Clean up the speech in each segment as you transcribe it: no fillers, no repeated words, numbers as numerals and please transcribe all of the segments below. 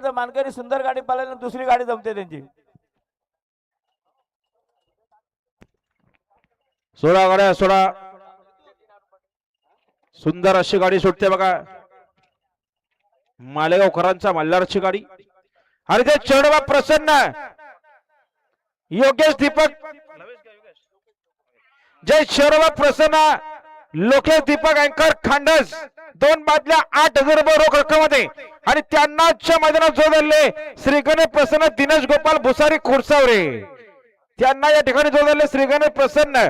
गोलाचा मानकरी सुंदर गाडी पाळायला दुसरी गाडी जमते त्यांची. सोडा गाड्या सोडा. सुंदर अशी गाडी सुटते बघा. मालेगावकरांचा मल्हारची गाडी आणि ते चरणबा प्रसन्न योगेश दीपक जय चरणबा प्रसन्न लोकेश दीपक अँकर खांडस 2 बादल्या 8,000 रुपये रोख रक्कममध्ये आणि त्यांनाच्या मैदानात जोडले श्री गणेश प्रसन्न दिनेश गोपाल भुसारी खुरसावरे. त्यांना या ठिकाणी जोडले श्री गणेश प्रसन्न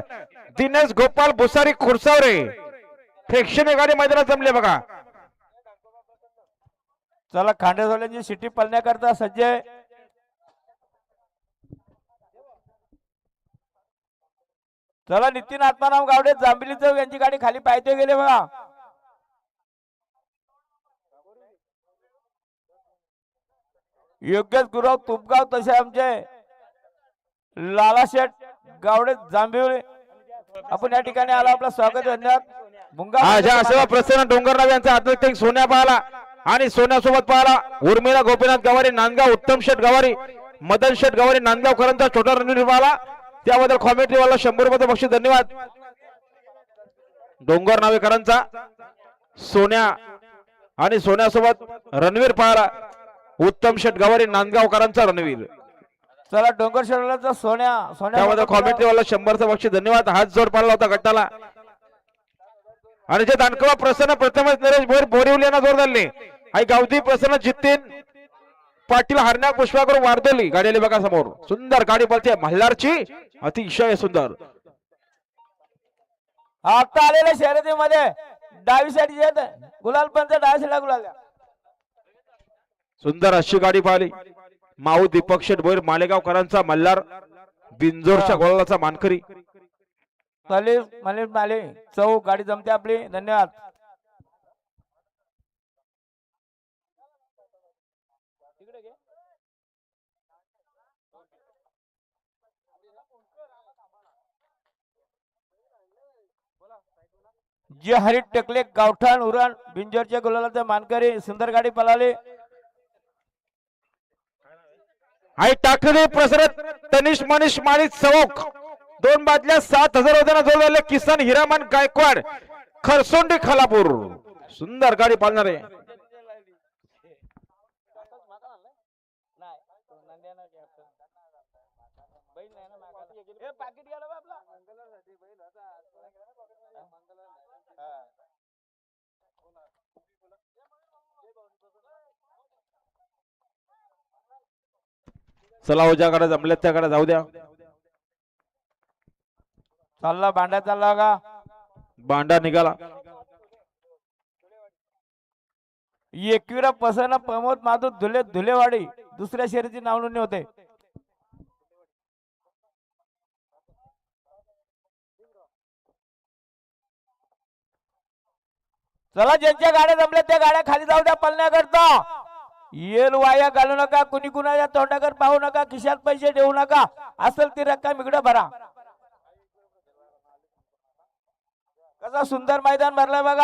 दिनेश गोपाल भुसारी खुरसावरे. प्रेक्षणीय गाडी मैदानात जमले बघा. चला खांडेवाल्यांची शिटी पळण्याकरता सज्ज आहे. चला नितीन आत्माराम गावडे जांभिली चौक यांची गाडी खाली पायथे गेले बघा. योगेश गुरव तुपगाव तसे आमचे लाला शेठ गावडे जांभिवली आपण या ठिकाणी आला. आपलं स्वागत धन्यवाद. मुंगा प्रसन्न डोंगरराव यांचा आत्महत्या सोन्या पाहला आणि सोन्यासोबत पाहला उर्मिला गोपीनाथ गवारी नांदगाव, उत्तम शेठ गवारी, मदन शेठ गवारी नांदगावकरांचा छोटा रणवीर पाहला. त्याबद्दल कॉमेंट्रीवाला 100 रुपयाचं बक्षीस धन्यवाद. डोंगर नावेकरांचा सोन्या आणि सोन्यासोबत रणवीर पाहला उत्तम शेठ गवारी नांदगावकरांचा रणवीर. चला डोंगर शेठचा सोन्या त्याबद्दल कॉमेंट्रीवाला 100चं बक्षीस धन्यवाद. हात जोड पाडला होता गटाला आणि जे दानकवा प्रसन्न प्रथमच नरेश भोर बोरिवली यांना जोर धरले आणि गावठी प्रसन्न जितीन पाटील हरण्या पुष्पाकर वारदोली गाडी आली बघा समोर. सुंदर गाडी पळते मल्हारची अतिशय सुंदर. आता आलेल्या शर्यतीमध्ये डावी साईड गुलाल पंच डावी साईडला गुलाल. सुंदर अशी गाडी पाहिली माऊ दीपक शेठ भोईर मालेगावकरांचा मल्हार बिंजोरच्या गोलाचा मानकरी. माले चौ गाडी जमते आपली. धन्यवाद. जे हरी टकले गावठाण उरण बिंजोरच्या गुलालाचा मानकरी सुंदर गाडी पळाली. आई टाकली प्रसरत तनिष मनीष माळी चौक 2 बादल्या 7,000 रुपयांना जोड झाले किसन हिरामन गायकवाड खरसोंडी खालापूर. सुंदर गाडी पाळणार आहे. चला हो ज्या गाड्या जमल्यात त्या गाड्या जाऊ द्या. चालला बांडा चालला का बांडा निघाला. 21 पसना प्रमोद माधव धुलेवाडी दुसऱ्या शर्यतीची नाव नोंदणी होते. चला ज्यांच्या गाड्या जमल्या त्या गाड्या खाली जाऊ द्या पळण्याकरता. येल वाया घालू नका. कुणी कुणाच्या तोंडाकडे पाहू नका. खिशात पैसे ठेवू नका. असेल ती रक्कम इकडे भरा. कसा सुंदर मैदान भरलाय बघा.